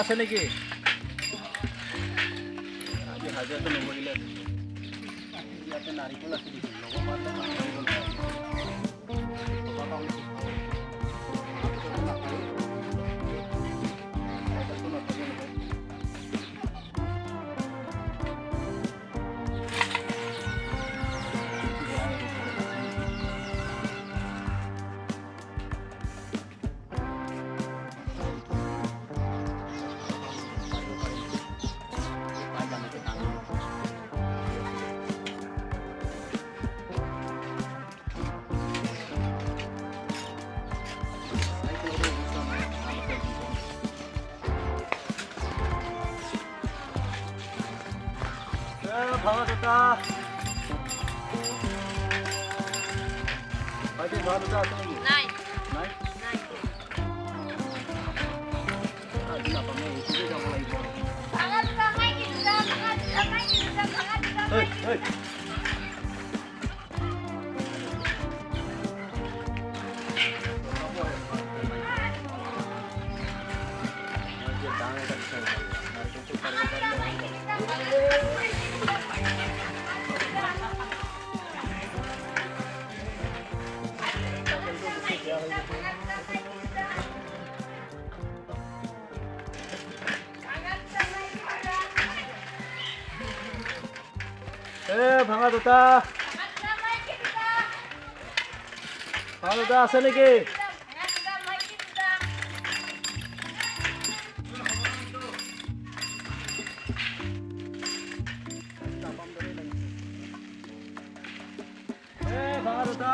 আছে নেকি আজি হাজিৰাটো নমৰিলে ইয়াতে নাৰিকল আছে নেকি লব পাৰিলে নাৰিকল ভাঙা দুটা ভাইটি ভাঙা দুটা আছে নেকি নাই নাই নাই আজি নাপামে এইটোতে যাব লাগিব ভাঙা দুটা মাই কিটা ভাঙা দুটা মাই ঐ ভাঙা দুটা আছে নেকি ভাঙা দুটা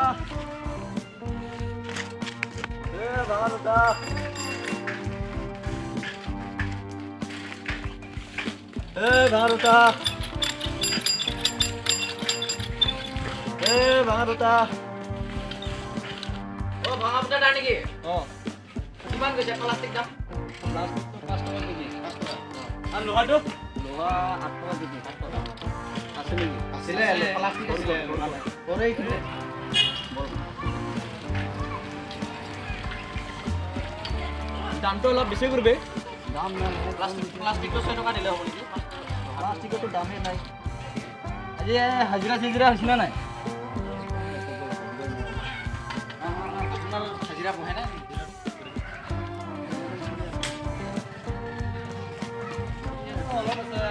ভাঙা দুটা ভাঙা দুটা ভাঙা দুটা ও ভাঙা দুটা দা নেকি অঁ কিমান কৈছে প্লাষ্টিক দাম প্লাষ্টিকটো 5 টকা কেজি 5 টকা আৰু লোহাটো লোহা 8 টকা কেজি 8 টকা আছে নেকি আছিলে প্লাষ্টিক আছিলে পরে এইখিনি দামটো অলপ বেছি কৰিবে দাম নাই প্লাষ্টিকটো 6 টকা দিলে হ'ব নেকি প্লাষ্টিকতো দামেই নাই আজি হাজিৰা চাজিৰা হৈছে না নাই আপোনাৰ হাজিৰা বহে নাই অলপ আছে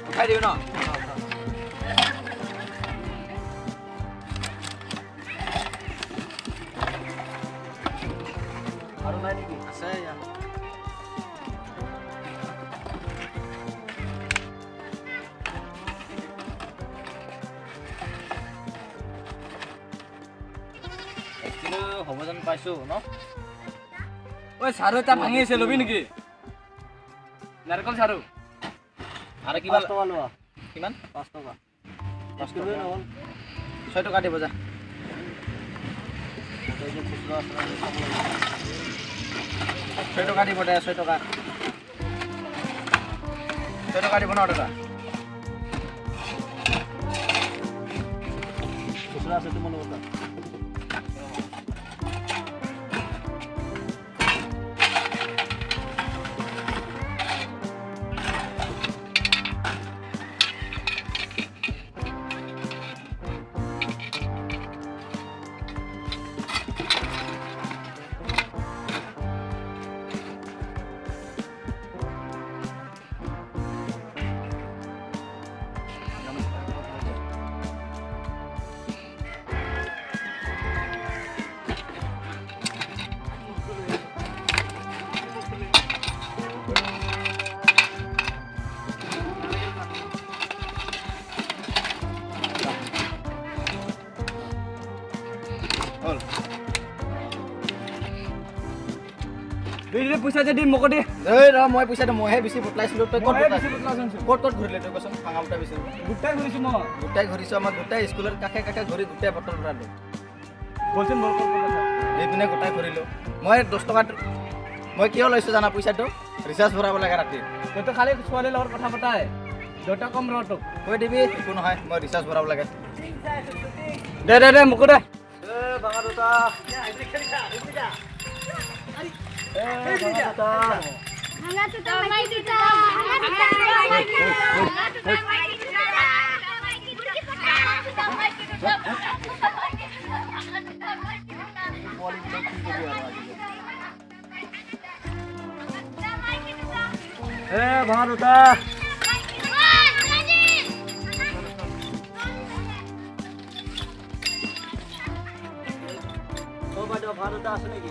উঠাই দিওঁ ন আৰু নাই নেকি আছে ইয়াত হ'ব যেন পাইছোঁ ন ঐ চাৰু এটা ভাঙি আছে ল'বি নেকি নাৰিকল চাৰু আৰু কিবা 5 টকা লোৱা কিমান 5 টকা 5 কিলোৱে নহ'ল 6 টকা দিব যা খুচুৰা আছে 6 টকা দিব দে 6 টকা 6 টকা দিব 9 টকা খুচুৰা আছে তোমাৰ লগত বিলে পইচা যে দিম মোক দি এই ৰ মই পইচা দিম মইহে বেছি বটলাইছিলোঁ তই ক'ত বেছি বটলাইছোঁ ক'ত ঘূৰিলে তই কচোন ভাঙা বটলা বেছি গোটাই ঘূৰিছোঁ মই গোটাই ঘূৰিছোঁ আমাৰ গোটাই স্কুলৰ কাষে কাষে ঘূৰি গোটাই বটল ভৰালোঁ বলচোন মোৰ এইপিনে গোটাই ঘূৰিলোঁ মই 10 টকা মই কিয় লৈছোঁ জানা পইচাটো ৰিচাৰ্জ ভৰাব লাগে ৰাতি তইতো খালি ছোৱালীৰ লগত কথা পতাই দেউতা কম ৰ তোক কৈ দিবি একো নহয় মই ৰিচাৰ্জ ভৰাব লাগে দে মোকো দে ভাঙা দুটা ভাঙা দুটা মাইকি দুটা ভাঙা দুটা মাইকি দুটা মাইকি দুটা মাইকি দুটা ভাঙা দুটা বাইদেউ ভাড়া দুটা আছে নেকি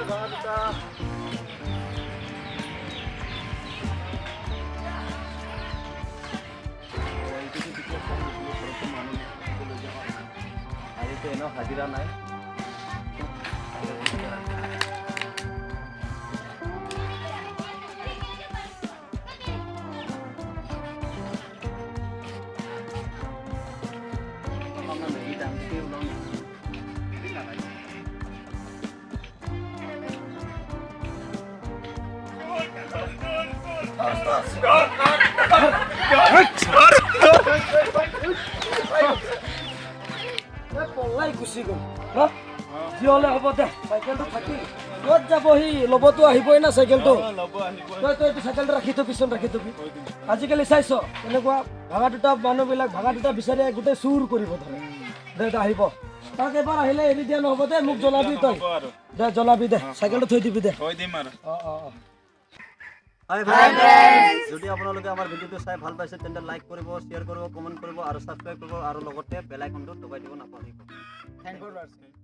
ভাড়া দুটা আজিতো এনেও হাজিৰা নাই পলাই গুচি গ'ল যি হ'লে হ'ব দে চাইকেলটো থাকি ক'ত যাবহি ল'বতো আহিবই না চাইকেলটো তই এইটো চাইকেলটো ৰাখি থবি পিছত ৰাখি থবি আজিকালি চাইছ এনেকুৱা ভাঙা দুটা মানুহবিলাক ভাঙা দুটা বিচাৰি গোটেই চুৰ কৰিব ধৰে দে আহিব তাক এবাৰ আহিলে এৰি দিয়া নহ'ব দে মোক জ্বলাবি তই দে জ্বলাবি দে চাইকেলটো থৈ দিবি দে যদি আপোনালোকে আমাৰ ভিডিঅ'টো চাই ভাল পাইছে তেন্তে লাইক কৰিব শ্বেয়াৰ কৰিব কমেণ্ট কৰিব আৰু ছাবস্ক্ৰাইব কৰিব আৰু লগতে বেল আইকনটো দবাই দিব নাপাহৰিব থেংক ইউ